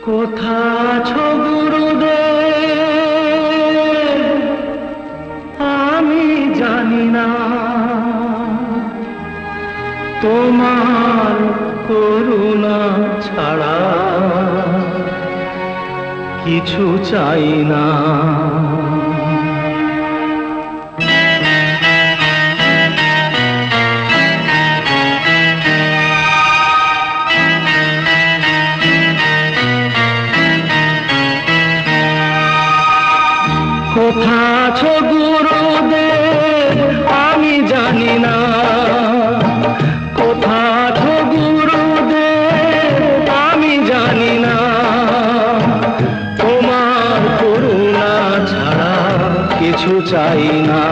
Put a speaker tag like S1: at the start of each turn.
S1: কোথা আছো গুরুদেব আমি জানি না, তোমার করুণা ছাড়া কিছু চাই না। কোথা আছো গুরুদেব আমি জানি না, কোথা আছো গুরুদেব আমি জানি না, তোমার করুণা ছাড়া কিছু চাই না।